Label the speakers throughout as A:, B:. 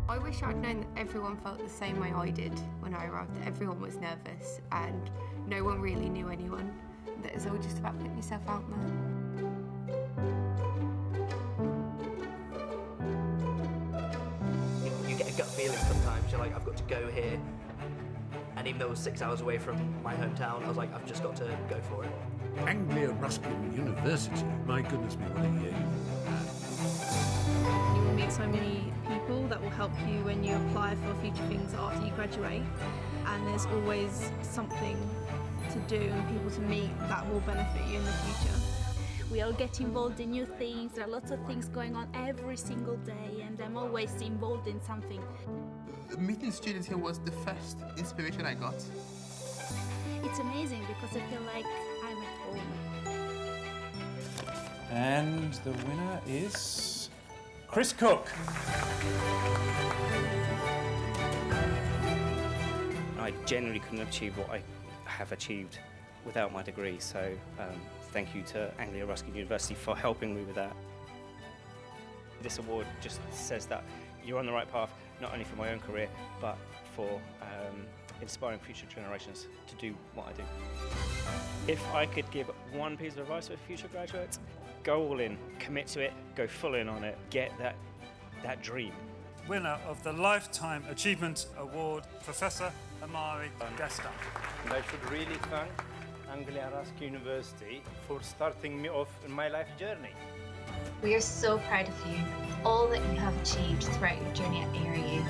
A: I wish I'd known that everyone felt the same way I did when I arrived, that everyone was nervous and no one really knew anyone, that it's all just about putting yourself out there.
B: You get a gut feeling sometimes, you're like, I've got to go here, and even though it was 6 hours away from my hometown, I was like, I've just got to go for it.
C: Anglia Ruskin University, my goodness me, what a year you've had.
D: You will meet so many people that will help you when you apply for future things after you graduate, and there's always something to do and people to meet that will benefit you in the future.
E: We all get involved in new things. There are lots of things going on every single day, and I'm always involved in something.
F: Meeting students here was the first inspiration I got.
E: It's amazing because I feel like I'm at home.
G: And the winner is Chris Cook.
H: I generally couldn't achieve what I have achieved without my degree, so thank you to Anglia Ruskin University for helping me with that. This award just says that you're on the right path, not only for my own career, but for inspiring future generations to do what I do. If I could give one piece of advice for future graduates, go all in, commit to it, go full in on it, get that dream.
G: Winner of the Lifetime Achievement Award, Professor Amari Gesta.
I: And I should really thank Anglia Ruskin University for starting me off in my life journey.
J: We are so proud of you, all that you have achieved throughout your journey at ARU.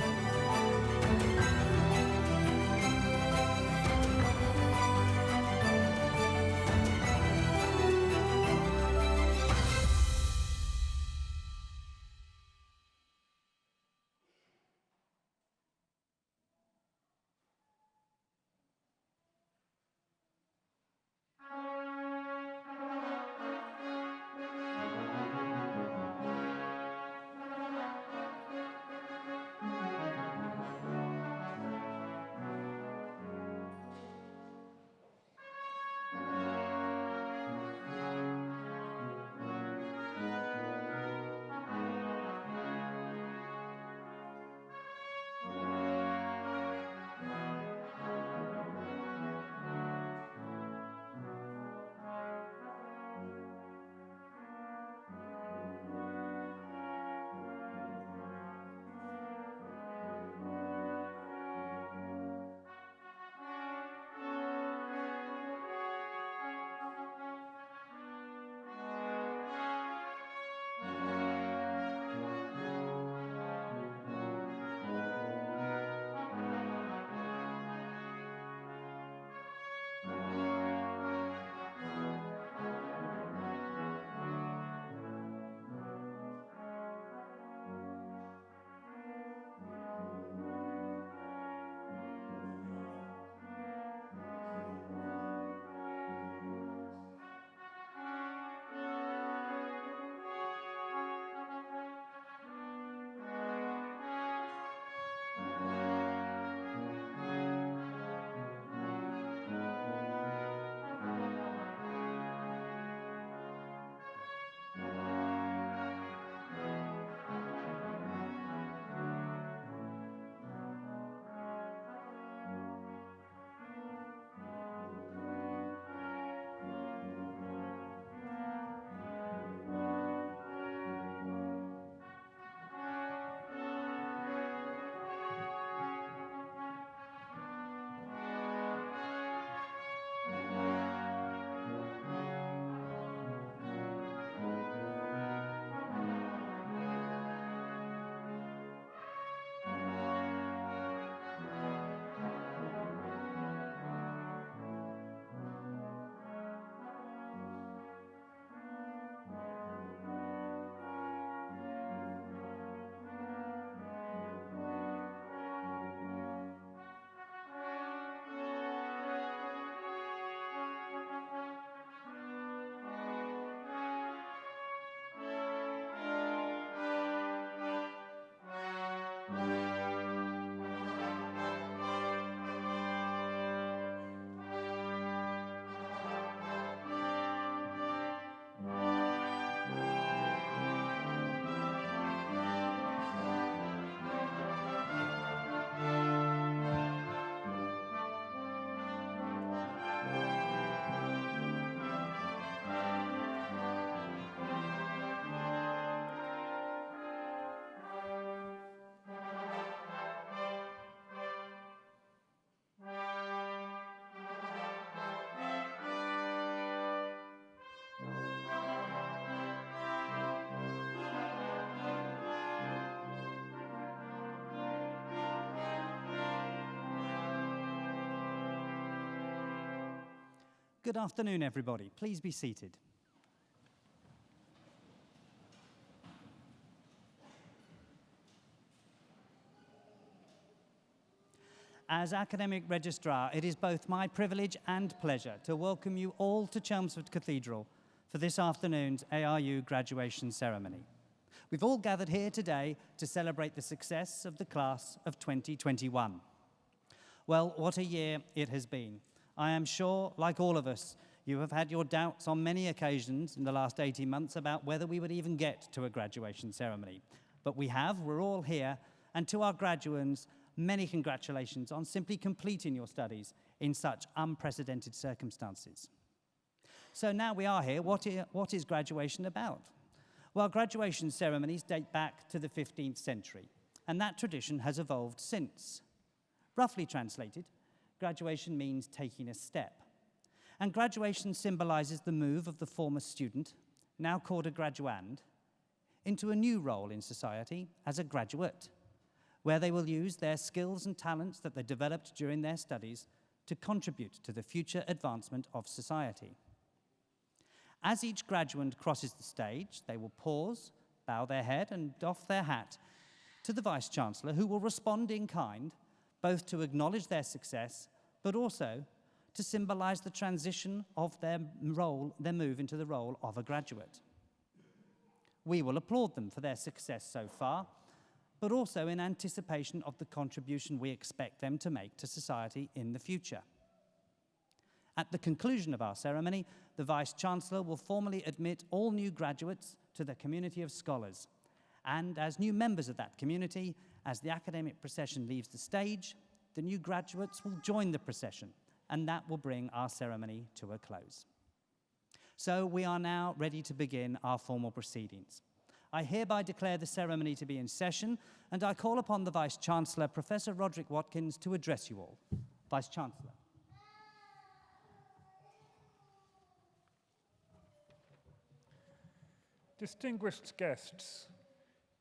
K: Good afternoon, everybody. Please be seated. As Academic Registrar, it is both my privilege and pleasure to welcome you all to Chelmsford Cathedral for this afternoon's ARU graduation ceremony. We've all gathered here today to celebrate the success of the class of 2021. Well, what a year it has been. I am sure, like all of us, you have had your doubts on many occasions in the last 18 months about whether we would even get to a graduation ceremony. But we have, we're all here, and to our graduands, many congratulations on simply completing your studies in such unprecedented circumstances. So now we are here, what is graduation about? Well, graduation ceremonies date back to the 15th century, and that tradition has evolved since. Roughly translated, graduation means taking a step. And graduation symbolizes the move of the former student, now called a graduand, into a new role in society as a graduate, where they will use their skills and talents that they developed during their studies to contribute to the future advancement of society. As each graduand crosses the stage, they will pause, bow their head and doff their hat to the Vice-Chancellor, who will respond in kind, both to acknowledge their success, but also to symbolize the transition of their move into the role of a graduate. We will applaud them for their success so far, but also in anticipation of the contribution we expect them to make to society in the future. At the conclusion of our ceremony, the Vice-Chancellor will formally admit all new graduates to the community of scholars. And as new members of that community, as the academic procession leaves the stage, the new graduates will join the procession, and that will bring our ceremony to a close. So we are now ready to begin our formal proceedings. I hereby declare the ceremony to be in session, and I call upon the Vice-Chancellor, Professor Roderick Watkins, to address you all. Vice-Chancellor.
G: Distinguished guests,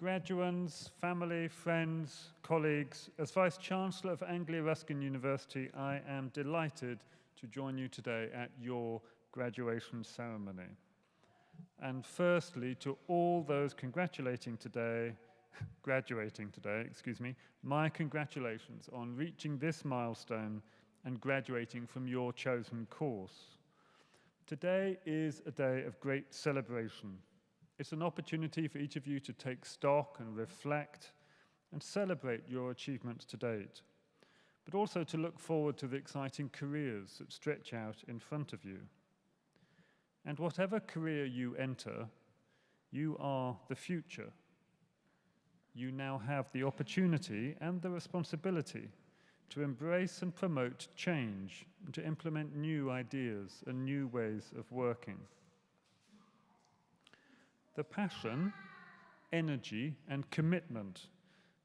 G: graduands, family, friends, colleagues, as Vice-Chancellor of Anglia Ruskin University, I am delighted to join you today at your graduation ceremony. And firstly, to all those graduating today, my congratulations on reaching this milestone and graduating from your chosen course. Today is a day of great celebration. It's an opportunity for each of you to take stock and reflect and celebrate your achievements to date, but also to look forward to the exciting careers that stretch out in front of you. And whatever career you enter, you are the future. You now have the opportunity and the responsibility to embrace and promote change and to implement new ideas and new ways of working. The passion, energy, and commitment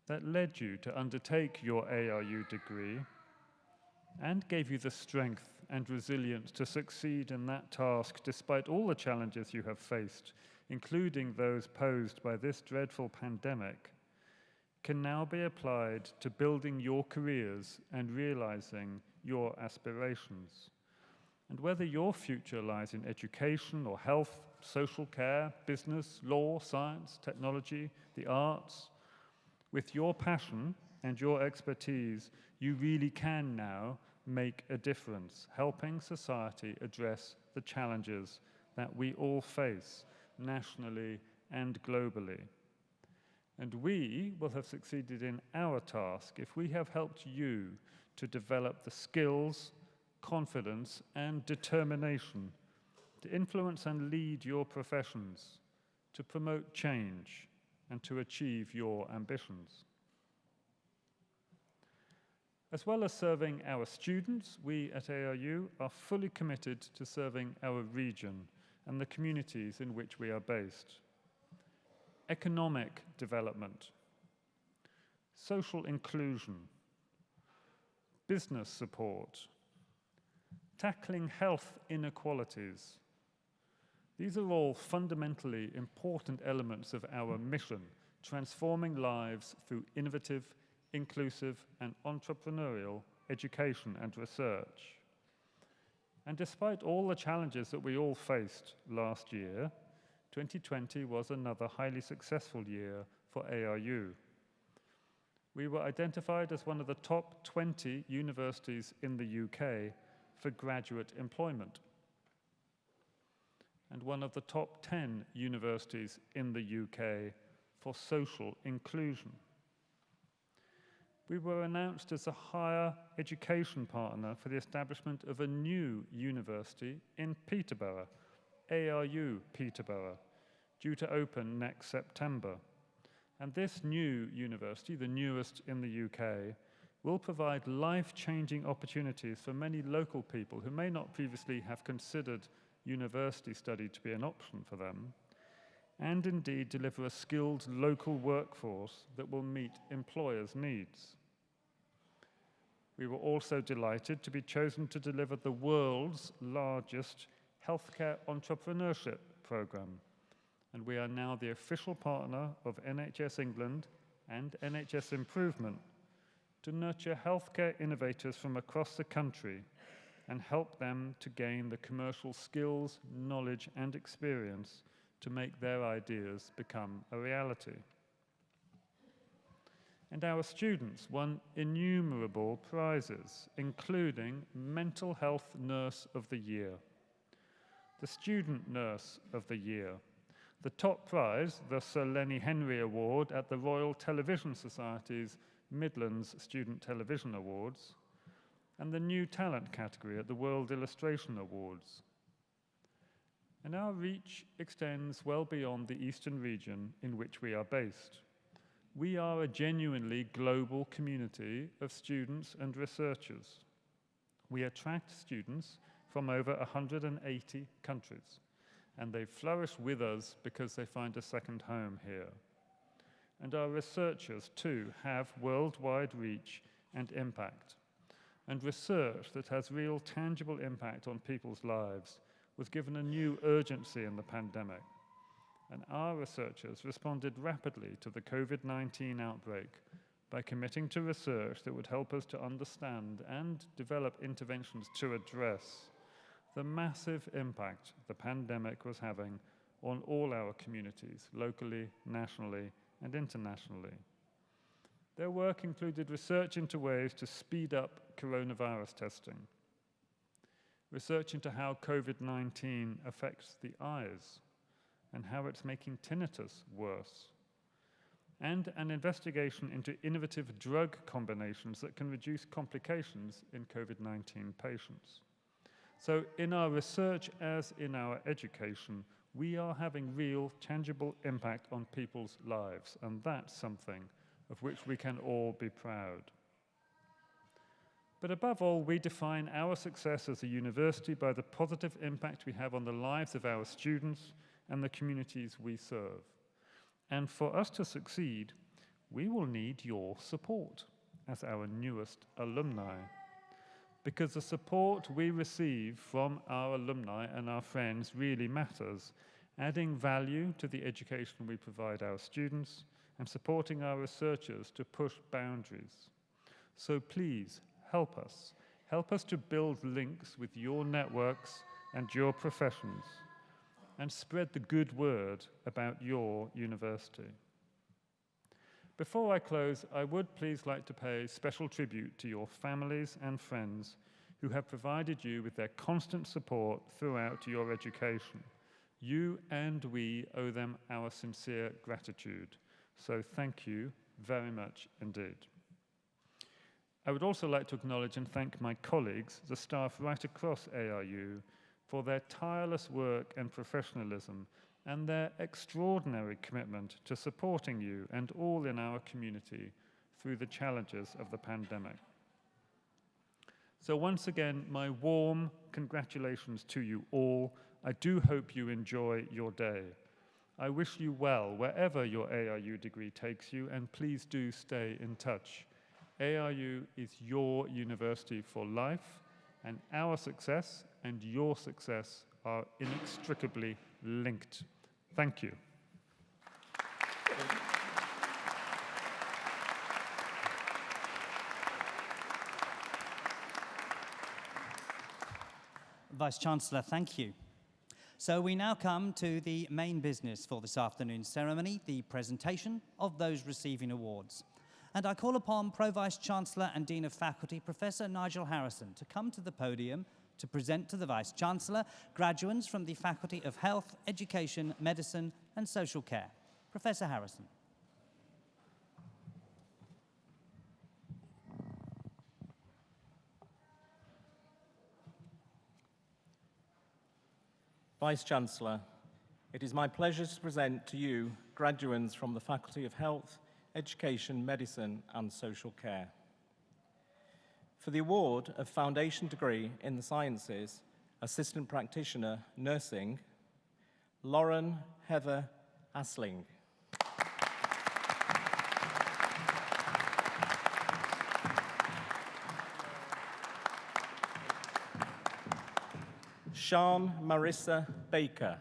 G: that led you to undertake your ARU degree and gave you the strength and resilience to succeed in that task despite all the challenges you have faced, including those posed by this dreadful pandemic, can now be applied to building your careers and realizing your aspirations. And whether your future lies in education or health, social care, business, law, science, technology, the arts, with your passion and your expertise, you really can now make a difference, helping society address the challenges that we all face nationally and globally. And we will have succeeded in our task if we have helped you to develop the skills, confidence, and determination to influence and lead your professions, to promote change, and to achieve your ambitions. As well as serving our students, we at ARU are fully committed to serving our region and the communities in which we are based. Economic development, social inclusion, business support, tackling health inequalities. These are all fundamentally important elements of our mission, transforming lives through innovative, inclusive, and entrepreneurial education and research. And despite all the challenges that we all faced last year, 2020 was another highly successful year for ARU. We were identified as one of the top 20 universities in the UK for graduate employment, and one of the top 10 universities in the UK for social inclusion. We were announced as a higher education partner for the establishment of a new university in Peterborough, ARU Peterborough, due to open next September. And this new university, the newest in the UK, will provide life-changing opportunities for many local people who may not previously have considered university study to be an option for them, and indeed deliver a skilled local workforce that will meet employers' needs. We were also delighted to be chosen to deliver the world's largest healthcare entrepreneurship programme, and we are now the official partner of NHS England and NHS Improvement to nurture healthcare innovators from across the country and help them to gain the commercial skills, knowledge, and experience to make their ideas become a reality. And our students won innumerable prizes, including Mental Health Nurse of the Year, the Student Nurse of the Year, the top prize, the Sir Lenny Henry Award at the Royal Television Society's Midlands Student Television Awards, and the New Talent category at the World Illustration Awards. And our reach extends well beyond the eastern region in which we are based. We are a genuinely global community of students and researchers. We attract students from over 180 countries, and they flourish with us because they find a second home here. And our researchers, too, have worldwide reach and impact. And research that has real tangible impact on people's lives was given a new urgency in the pandemic. And our researchers responded rapidly to the COVID-19 outbreak by committing to research that would help us to understand and develop interventions to address the massive impact the pandemic was having on all our communities, locally, nationally, and internationally. Their work included research into ways to speed up coronavirus testing, research into how COVID-19 affects the eyes and how it's making tinnitus worse, and an investigation into innovative drug combinations that can reduce complications in COVID-19 patients. So in our research as in our education, we are having real, tangible impact on people's lives, and that's something of which we can all be proud. But above all, we define our success as a university by the positive impact we have on the lives of our students and the communities we serve. And for us to succeed, we will need your support as our newest alumni. Because the support we receive from our alumni and our friends really matters, adding value to the education we provide our students and supporting our researchers to push boundaries. So please, help us. Help us to build links with your networks and your professions, and spread the good word about your university. Before I close, I would please like to pay special tribute to your families and friends who have provided you with their constant support throughout your education. You and we owe them our sincere gratitude. So thank you very much indeed. I would also like to acknowledge and thank my colleagues, the staff right across ARU, for their tireless work and professionalism and their extraordinary commitment to supporting you and all in our community through the challenges of the pandemic. So once again, my warm congratulations to you all. I do hope you enjoy your day. I wish you well wherever your ARU degree takes you, and please do stay in touch. ARU is your university for life, and our success and your success are inextricably linked. Thank you.
K: Vice-Chancellor, thank you. So we now come to the main business for this afternoon's ceremony, the presentation of those receiving awards. And I call upon Pro-Vice-Chancellor and Dean of Faculty, Professor Nigel Harrison, to come to the podium to present to the Vice-Chancellor graduates from the Faculty of Health, Education, Medicine and Social Care. Professor Harrison.
L: Vice-Chancellor, it is my pleasure to present to you graduates from the Faculty of Health, Education, Medicine and Social Care. For the award of Foundation Degree in the Sciences, Assistant Practitioner, Nursing, Lauren Heather Asling. Sean Marissa Baker.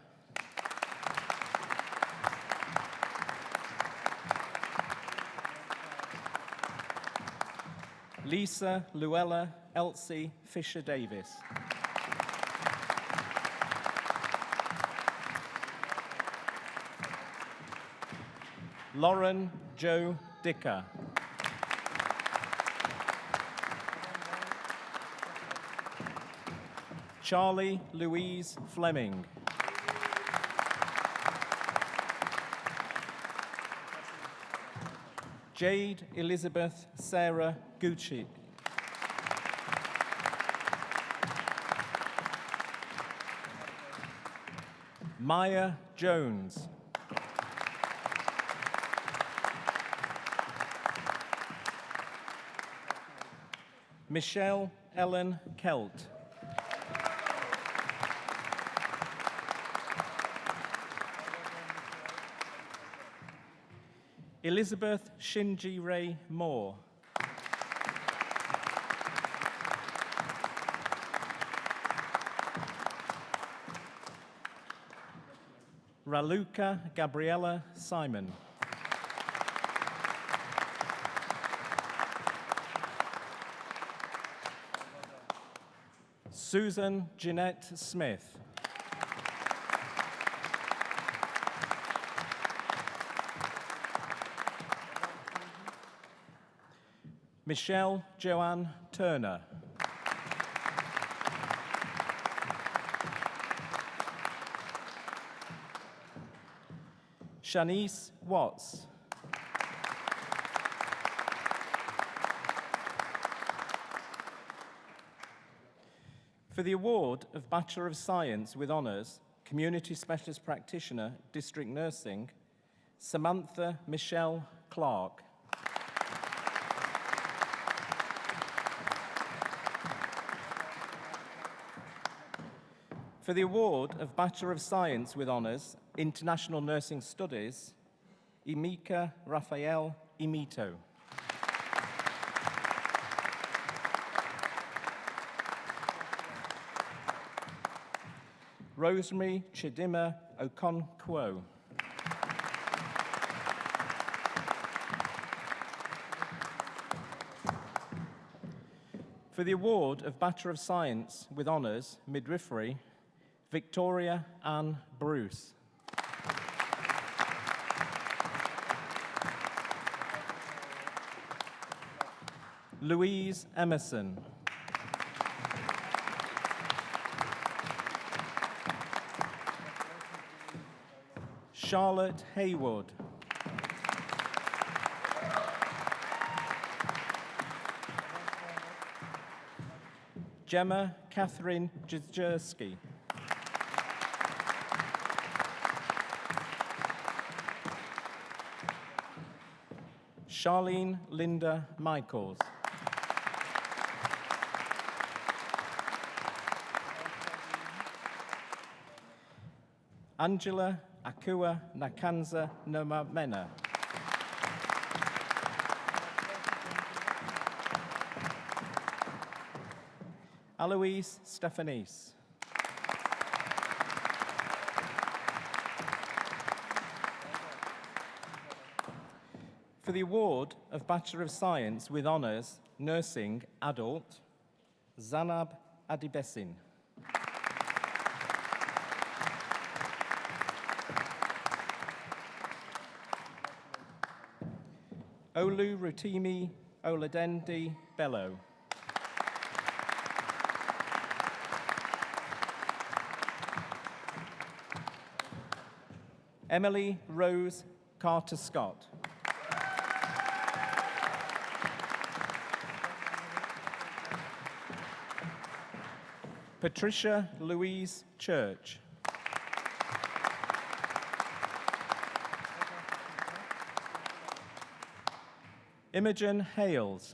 L: Lisa Luella Elsie Fisher-Davis. Lauren Jo Dicker. Charlie Louise Fleming. Jade Elizabeth Sarah Gucci. Maya Jones. Michelle Ellen Kelt. Elizabeth Shinji Ray Moore. Raluca Gabriella Simon. Susan Jeanette Smith. Michelle Joanne Turner. Shanice Watts. For the award of Bachelor of Science with Honours, Community Specialist Practitioner, District Nursing, Samantha Michelle Clark. For the award of Bachelor of Science with Honours, International Nursing Studies, Emika Raphael Imito. Rosemary Chidima Okonkwo. For the award of Bachelor of Science with Honours, Midwifery, Victoria Ann Bruce. Louise Emerson. Charlotte Haywood. Gemma Catherine Jizjerski. Charlene Linda Michaels. Angela Akua Nakanza Nomamena. Aloise Stephanies. For the award of Bachelor of Science with Honours, Nursing, Adult, Zanab Adibesin. Olu Rotimi Oladendi Bello. Emily Rose Carter-Scott. Patricia Louise Church. Imogen Hales.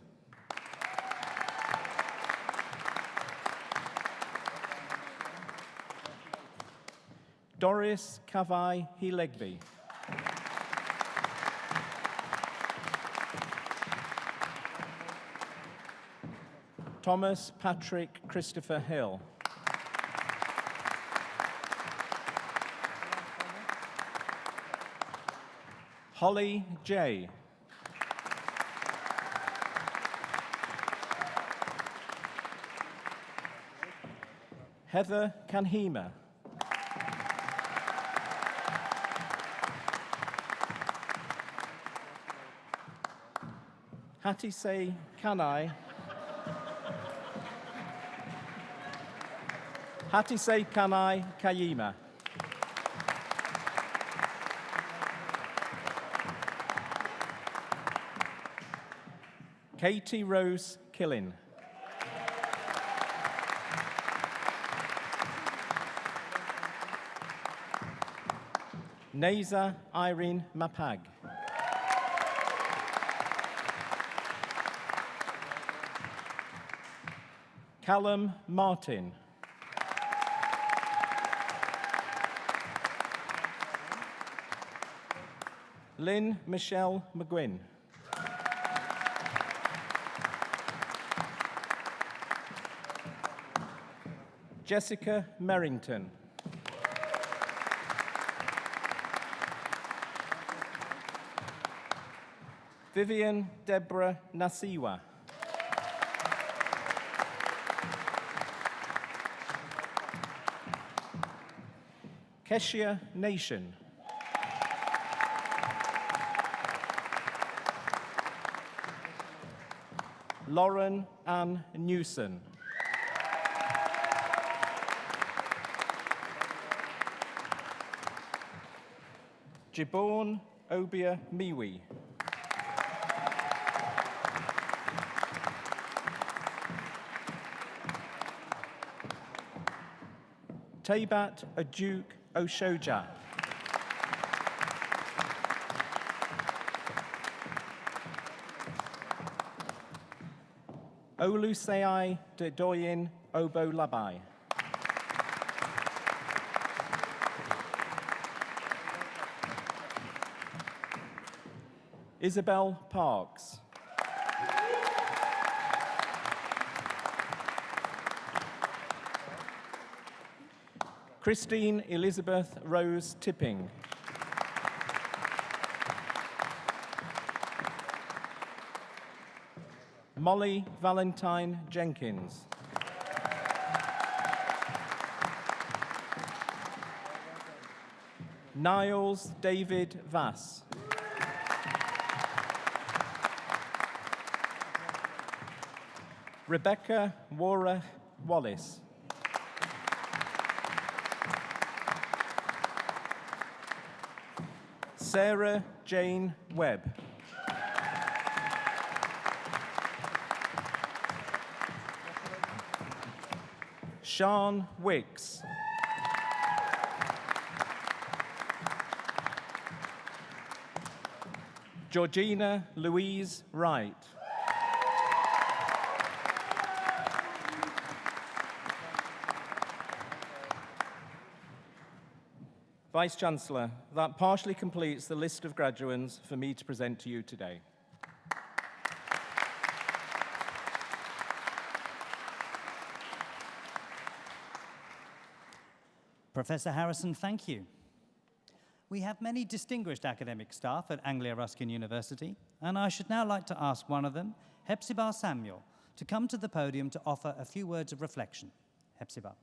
L: Doris Cavai Helegby. Thomas Patrick Christopher Hill. Holly J. Heather Kanhima. Hatise Kanai. Hatise Kanai Kayima. Katie Rose Killin. Neza Irene Mapag. Callum Martin. Lynn Michelle McGuinn. Jessica Merrington. Vivian Deborah Nasiwa. Keshia Nation. Lauren Ann Newson. Jiborn Obia Miwi. Tabat Ajuk Oshoja. Olusei de Doyin Obo Labai. Isabel Parks. Christine Elizabeth Rose Tipping. Molly Valentine Jenkins. Niles David Vass. Rebecca Wara Wallace. Sarah Jane Webb. Sean Wicks. Georgina Louise Wright. Vice-Chancellor, that partially completes the list of graduands for me to present to you today.
K: Professor Harrison, thank you. We have many distinguished academic staff at Anglia Ruskin University, and I should now like to ask one of them, Hepzibah Samuel, to come to the podium to offer a few words of reflection. Hepzibah.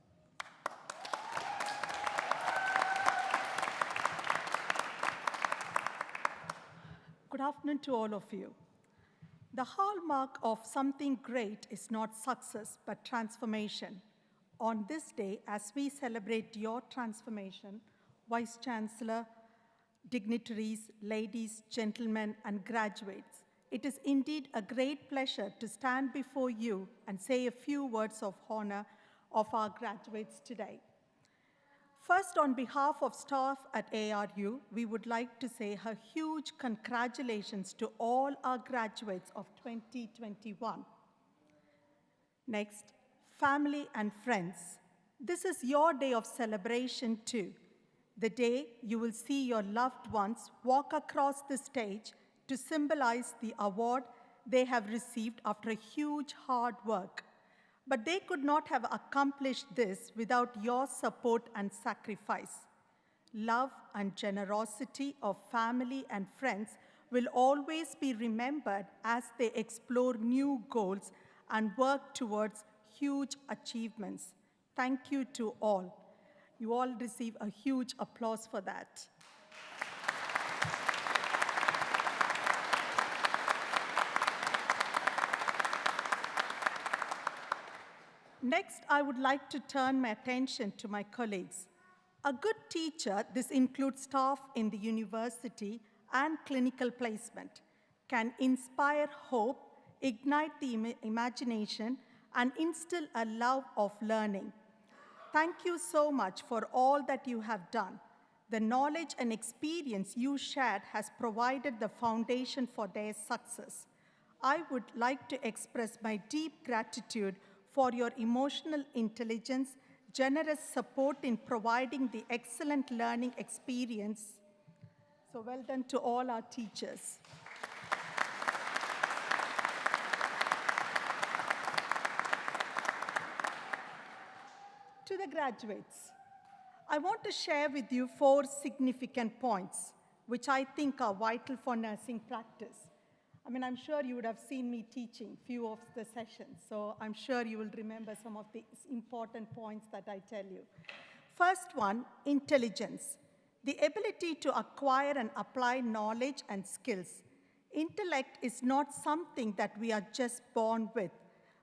M: Good afternoon to all of you. The hallmark of something great is not success, but transformation. On this day, as we celebrate your transformation, Vice Chancellor, dignitaries, ladies, gentlemen, and graduates, it is indeed a great pleasure to stand before you and say a few words of honor of our graduates today. First, on behalf of staff at ARU, we would like to say a huge congratulations to all our graduates of 2021. Next, family and friends. This is your day of celebration too. The day you will see your loved ones walk across the stage to symbolize the award they have received after a huge hard work. But they could not have accomplished this without your support and sacrifice. Love and generosity of family and friends will always be remembered as they explore new goals and work towards huge achievements. Thank you to all. You all receive a huge applause for that. Next, I would like to turn my attention to my colleagues. A good teacher, this includes staff in the university and clinical placement, can inspire hope, ignite the imagination, and instill a love of learning. Thank you so much for all that you have done. The knowledge and experience you shared has provided the foundation for their success. I would like to express my deep gratitude for your emotional intelligence, generous support in providing the excellent learning experience. So well done to all our teachers. To the graduates, I want to share with you 4 significant points, which I think are vital for nursing practice. I mean, I'm sure you would have seen me teaching few of the sessions, so I'm sure you will remember some of the important points that I tell you. First one, intelligence. The ability to acquire and apply knowledge and skills. Intellect is not something that we are just born with,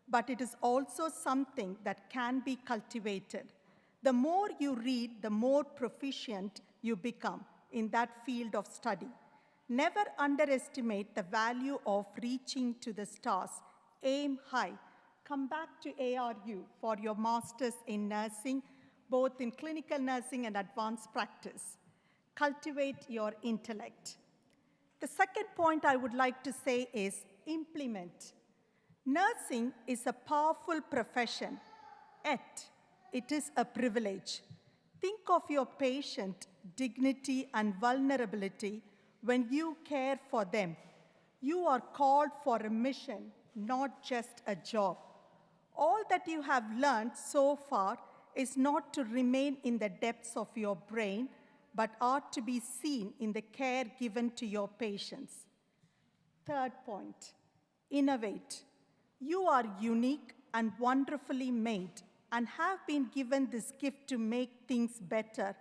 M: but it is also something that can be cultivated. The more you read, the more proficient you become in that field of study. Never underestimate the value of reaching to the stars. Aim high. Come back to ARU for your master's in nursing, both in clinical nursing and advanced practice. Cultivate your intellect. The second point I would like to say is implement. Nursing is a powerful profession, yet it is a privilege. Think of your patient dignity and vulnerability when you care for them. You are called for a mission, not just a job. All that you have learned so far is not to remain in the depths of your brain, but are to be seen in the care given to your patients. Third point, innovate. You are unique and wonderfully made and have been given this gift to make things better,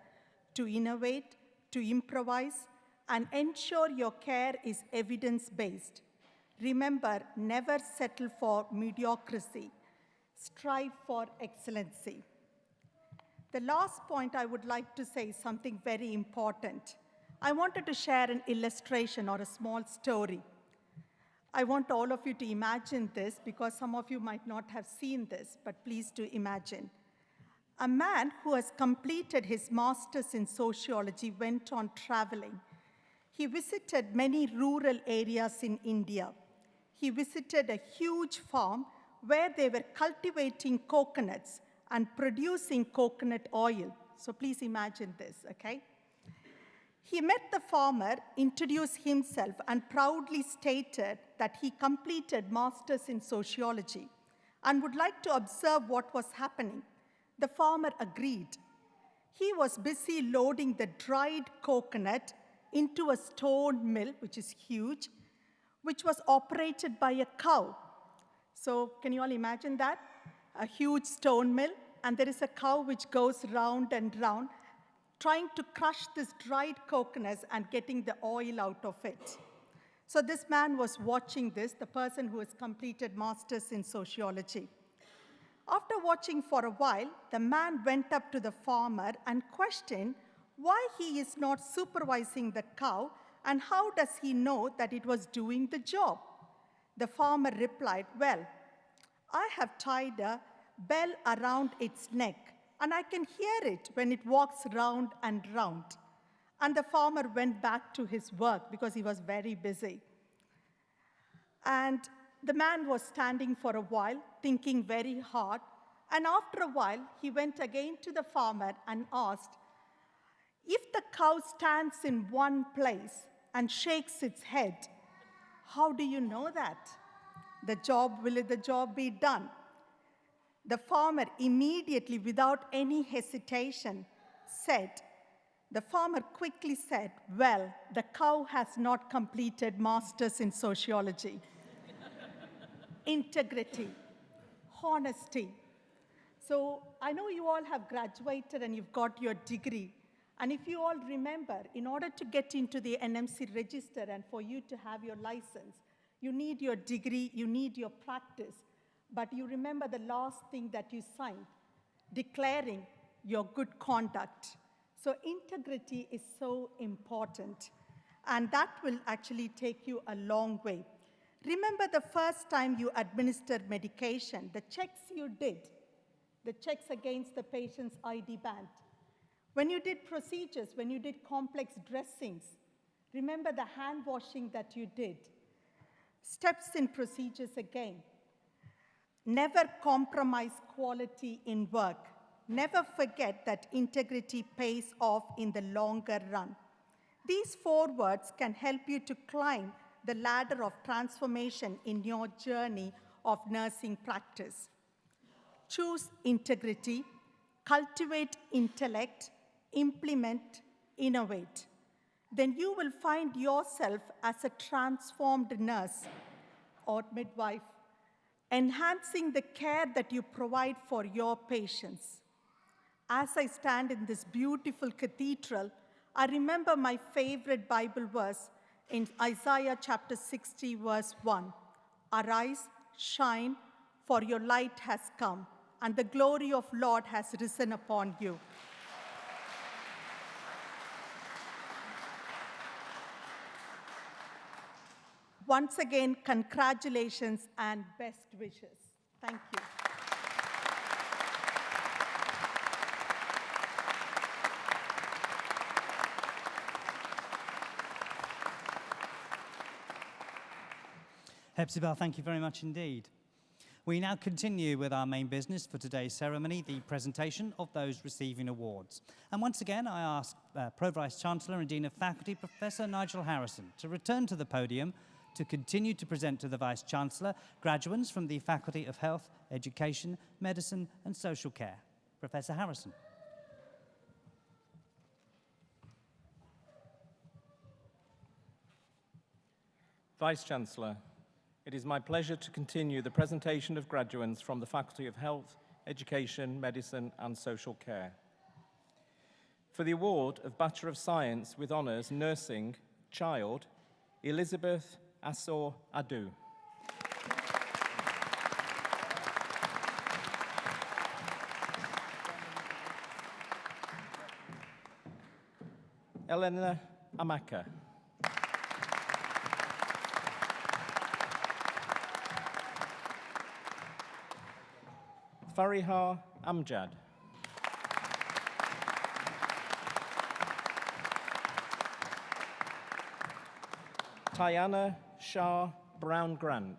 M: to innovate, to improvise, and ensure your care is evidence-based. Remember, never settle for mediocrity. Strive for excellency. The last point I would like to say is something very important. I wanted to share an illustration or a small story. I want all of you to imagine this because some of you might not have seen this, but please do imagine. A man who has completed his master's in sociology went on traveling. He visited many rural areas in India. He visited a huge farm where they were cultivating coconuts and producing coconut oil. So please imagine this, okay? He met the farmer, introduced himself, and proudly stated that he completed master's in sociology and would like to observe what was happening. The farmer agreed. He was busy loading the dried coconut into a stone mill, which is huge, which was operated by a cow. So can you all imagine that? A huge stone mill, and there is a cow which goes round and round, trying to crush this dried coconuts and getting the oil out of it. So this man was watching this, the person who has completed Masters in Sociology. After watching for a while, the man went up to the farmer and questioned why he is not supervising the cow and how does he know that it was doing the job. The farmer replied, well, I have tied a bell around its neck and I can hear it when it walks round and round. And the farmer went back to his work because he was very busy. And the man was standing for a while, thinking very hard. And after a while, he went again to the farmer and asked, if the cow stands in one place and shakes its head, how do you know that? Will the job be done? The farmer immediately, without any hesitation, the farmer quickly said, well, the cow has not completed Masters in Sociology. Integrity, honesty. So I know you all have graduated and you've got your degree. And if you all remember, in order to get into the NMC register and for you to have your license, you need your degree, you need your practice. But you remember the last thing that you signed, declaring your good conduct. So integrity is so important. And that will actually take you a long way. Remember the first time you administered medication, the checks you did, the checks against the patient's ID band. When you did procedures, when you did complex dressings, remember the hand washing that you did. Steps in procedures again. Never compromise quality in work. Never forget that integrity pays off in the longer run. These 4 words can help you to climb the ladder of transformation in your journey of nursing practice. Choose integrity, cultivate intellect, implement, innovate. Then you will find yourself as a transformed nurse or midwife, enhancing the care that you provide for your patients. As I stand in this beautiful cathedral, I remember my favorite Bible verse in Isaiah chapter 60, verse 1. Arise, shine, for your light has come, and the glory of Lord has risen upon you. Once again, congratulations and best wishes. Thank you.
K: Hepzibah, thank you very much indeed. We now continue with our main business for today's ceremony, the presentation of those receiving awards. And once again, I ask Pro-Vice Chancellor and Dean of Faculty, Professor Nigel Harrison, to return to the podium to continue to present to the Vice-Chancellor graduates from the Faculty of Health, Education, Medicine and Social Care. Professor Harrison.
L: Vice-Chancellor, it is my pleasure to continue the presentation of graduates from the Faculty of Health, Education, Medicine and Social Care. For the award of Bachelor of Science with Honours Nursing, Child, Elizabeth Assor Adu. Elena Amaka. Fariha Amjad. Tiana Shah Brown Grant.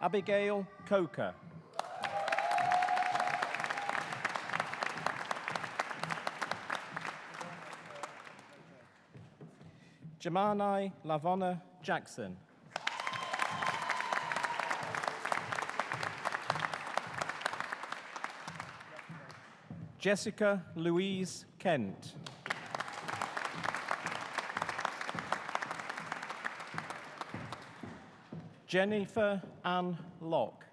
L: Abigail Coker. Jamani Lavonna Jackson. Jessica Louise Kent. Jennifer Ann Locke.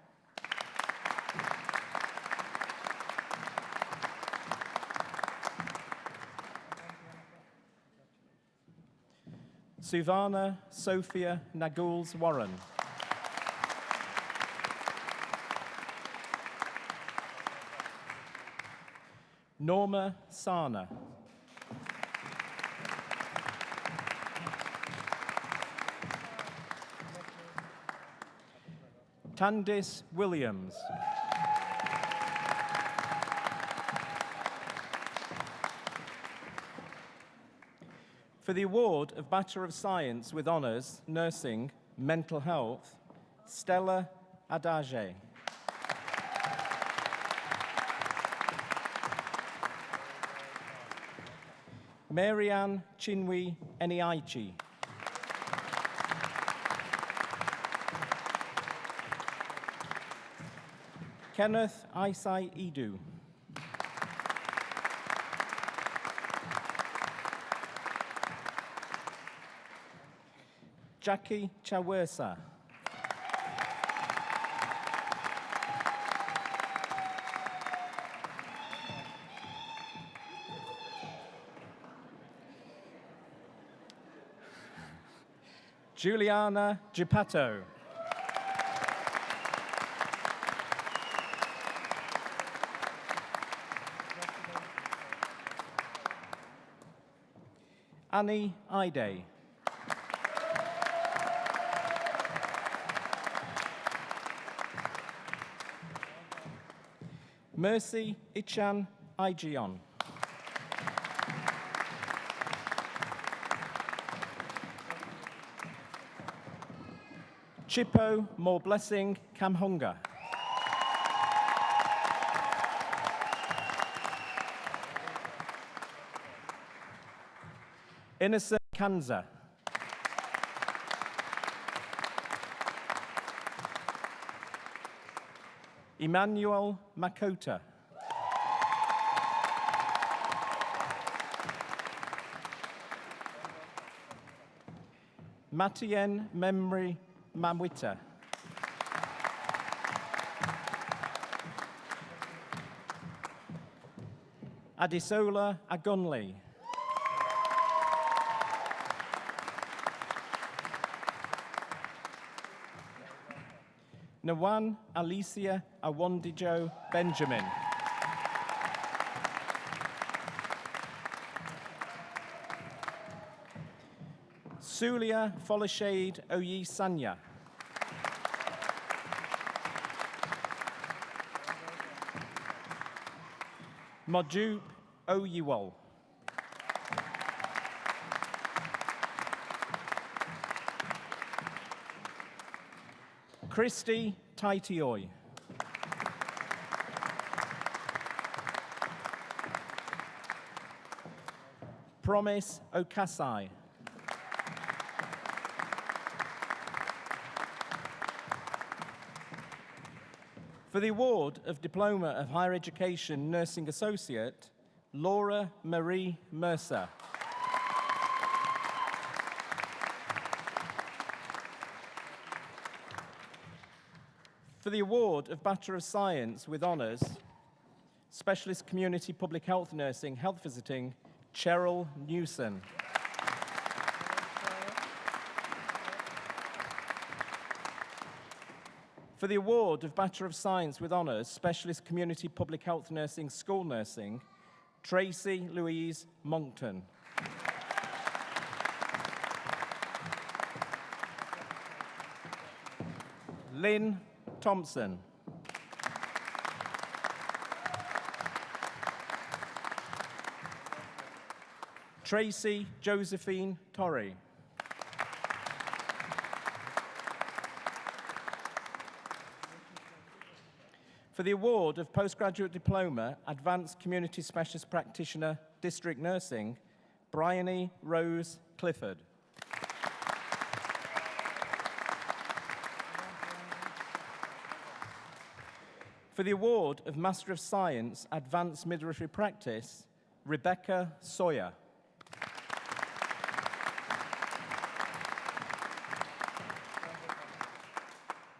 L: Suvana Sophia Naguls Warren. Norma Sana. Tandis Williams. For the award of Bachelor of Science with Honours, Nursing, Mental Health, Stella Adage. Marianne Chinwe Eniaichi. Kenneth Isai Idu. Jackie Chawersa. Juliana Gipato. Annie Ide. Mercy Ichan Igion. Chippo More Blessing Kamhunga. Innocent Kanza. Emmanuel Makota. Matien Memri Mamwita. Adisola Agunli. Nawan Alicia Awandijo Benjamin. Sulia Folashade Oyi Sanya. Mojup Oyiwol. Christy Taitioi. Promise Okasai. For the award of Diploma of Higher Education Nursing Associate, Laura Marie Mercer. For the award of Bachelor of Science with Honours, Specialist Community Public Health Nursing, Health Visiting, Cheryl Newson. For the award of Bachelor of Science with Honours, Specialist Community Public Health Nursing, School Nursing, Tracy Louise Monkton. Lynn Thompson. Tracy Josephine Torrey. For the award of Postgraduate Diploma, Advanced Community Specialist Practitioner, District Nursing, Bryony Rose Clifford. For the award of Master of Science, Advanced Midwifery Practice, Rebecca Sawyer.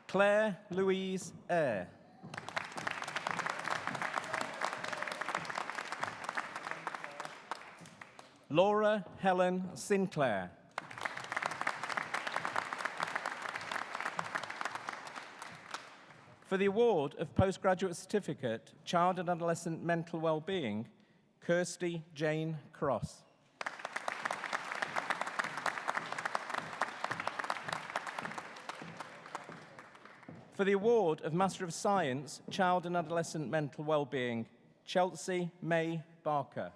L: Claire Louise Eyre. Laura Helen Sinclair. For the award of Postgraduate Certificate, Child and Adolescent Mental Wellbeing, Kirsty Jane Cross. For the award of Master of Science, Child and Adolescent Mental Wellbeing, Chelsea May Barker.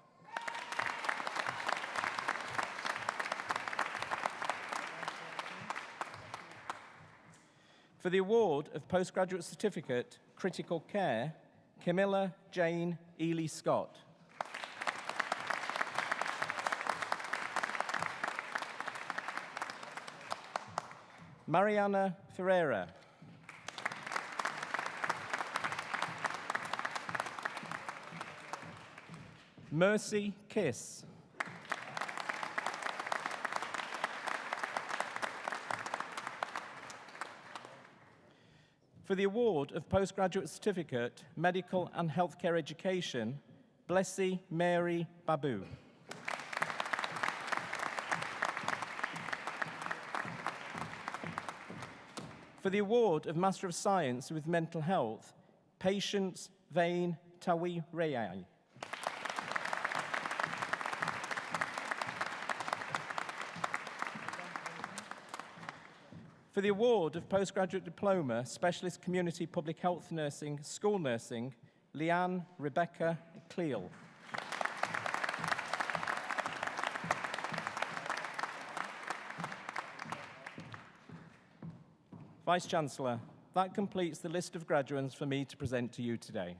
L: For the award of Postgraduate Certificate, Critical Care, Camilla Jane Ely Scott. Mariana Ferreira. Mercy Kiss. For the award of Postgraduate Certificate, Medical and Healthcare Education, Blessy Mary Babu. For the award of Master of Science with Mental Health, Patience Vane Tawi Rayai. For the award of Postgraduate Diploma, Specialist Community Public Health Nursing, School Nursing, Leanne Rebecca Cleal. Vice-Chancellor, that completes the list of graduates for me to present to you today.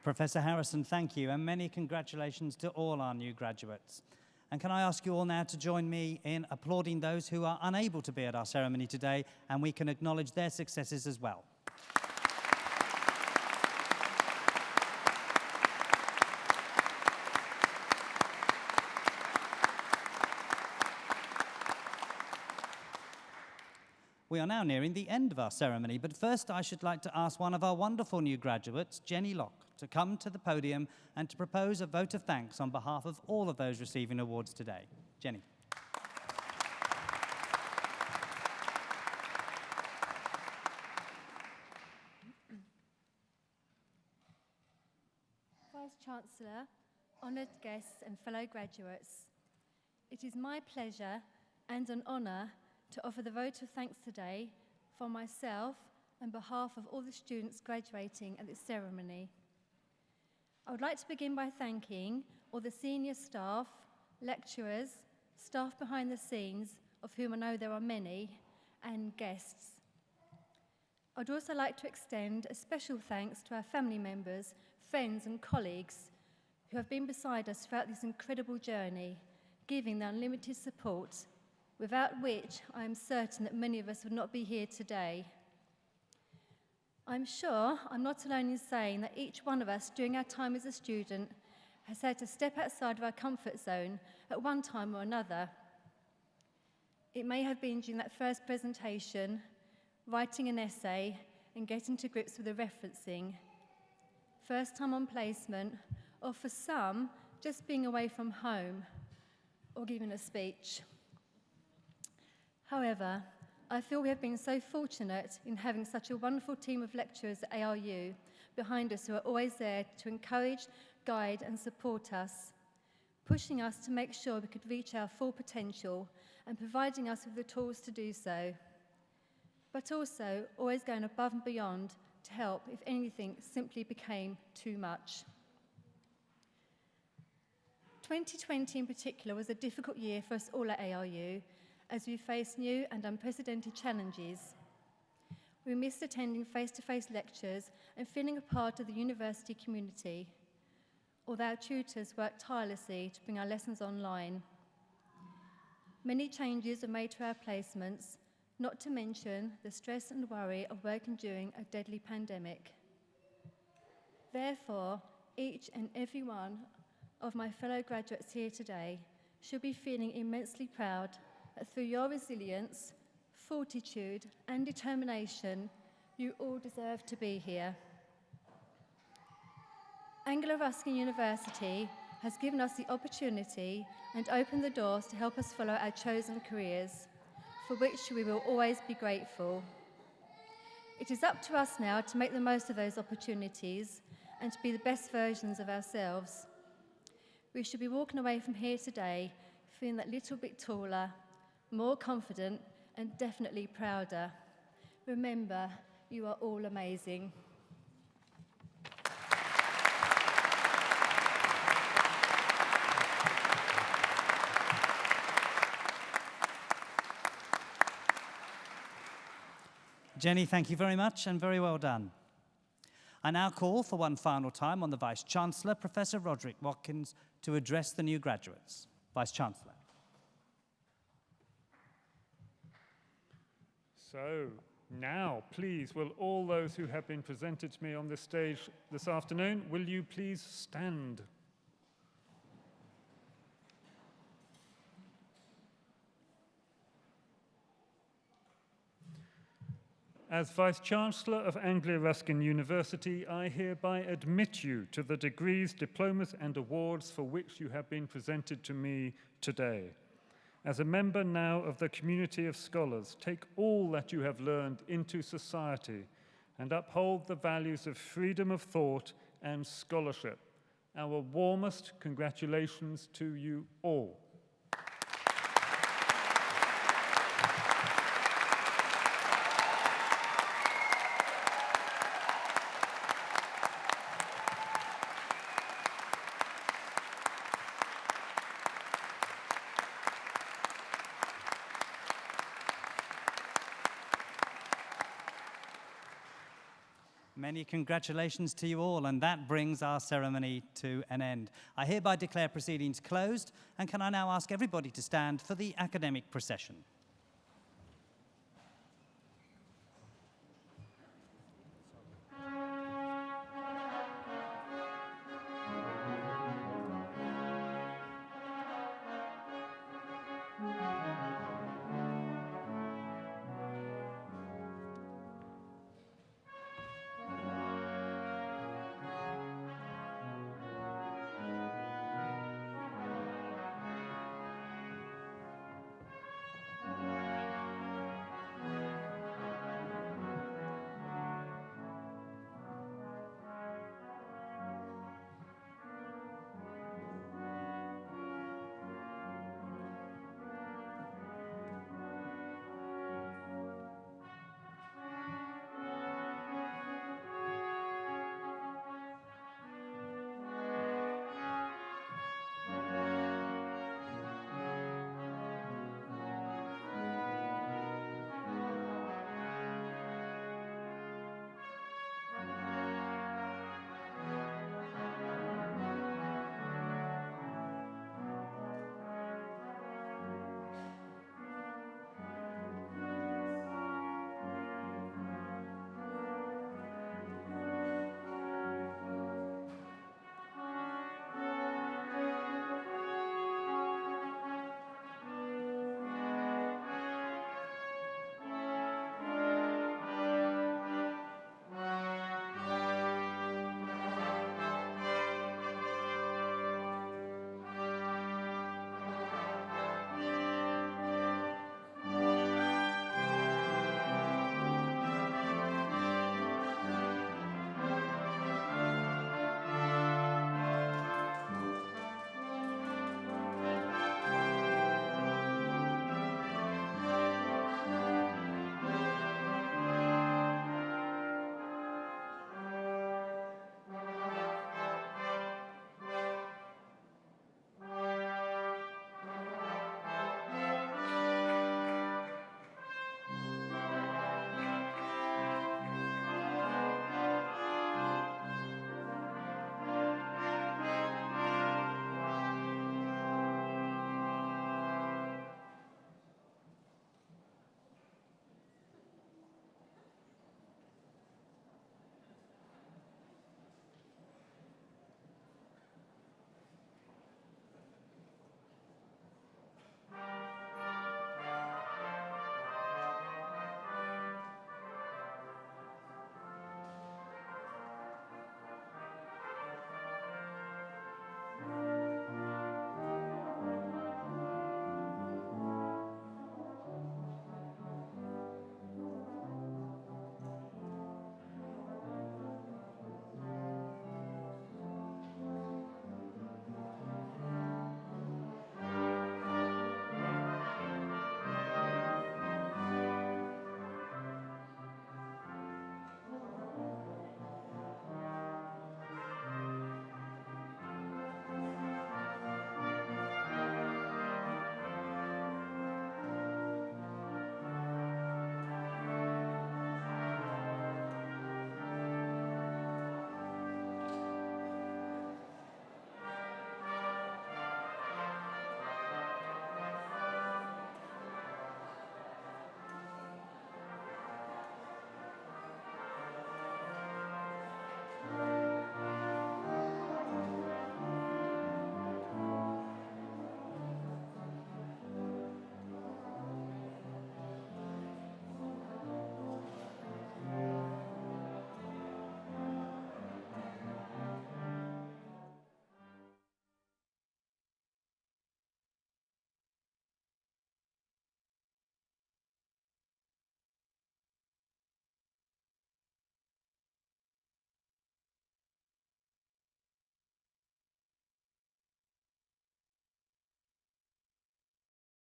K: Professor Harrison, thank you, and many congratulations to all our new graduates. And can I ask you all now to join me in applauding those who are unable to be at our ceremony today, and we can acknowledge their successes as well. We are now nearing the end of our ceremony, but first I should like to ask one of our wonderful new graduates, Jenny Locke, to come to the podium and to propose a vote of thanks on behalf of all of those receiving awards today. Jenny.
N: Vice-Chancellor, honoured guests and fellow graduates, it is my pleasure and an honour to offer the vote of thanks today for myself and behalf of all the students graduating at this ceremony. I would like to begin by thanking all the senior staff, lecturers, staff behind the scenes, of whom I know there are many, and guests. I'd also like to extend a special thanks to our family members, friends and colleagues who have been beside us throughout this incredible journey, giving their unlimited support, without which I am certain that many of us would not be here today. I'm sure I'm not alone in saying that each one of us during our time as a student has had to step outside of our comfort zone at one time or another. It may have been during that first presentation, writing an essay and getting to grips with the referencing, first time on placement, or for some, just being away from home or giving a speech. However, I feel we have been so fortunate in having such a wonderful team of lecturers at ARU behind us who are always there to encourage, guide and support us, pushing us to make sure we could reach our full potential and providing us with the tools to do so, but also always going above and beyond to help if anything simply became too much. 2020 in particular was a difficult year for us all at ARU, as we faced new and unprecedented challenges. We missed attending face-to-face lectures and feeling a part of the university community, although our tutors worked tirelessly to bring our lessons online. Many changes were made to our placements, not to mention the stress and worry of working during a deadly pandemic. Therefore, each and every one of my fellow graduates here today should be feeling immensely proud that through your resilience, fortitude and determination, you all deserve to be here. Anglia Ruskin University has given us the opportunity and opened the doors to help us follow our chosen careers, for which we will always be grateful. It is up to us now to make the most of those opportunities and to be the best versions of ourselves. We should be walking away from here today feeling that little bit taller, more confident, and definitely prouder. Remember, you are all amazing.
K: Jenny, thank you very much and very well done. I now call for one final time on the Vice-Chancellor, Professor Roderick Watkins, to address the new graduates. Vice-Chancellor.
G: So, now, please, will all those who have been presented to me on this stage this afternoon, will you please stand? As Vice-Chancellor of Anglia-Ruskin University, I hereby admit you to the degrees, diplomas and awards for which you have been presented to me today. As a member now of the community of scholars, take all that you have learned into society and uphold the values of freedom of thought and scholarship. Our warmest congratulations to you all.
K: Many congratulations to you all, and that brings our ceremony to an end. I hereby declare proceedings closed, and can I now ask everybody to stand for the academic procession?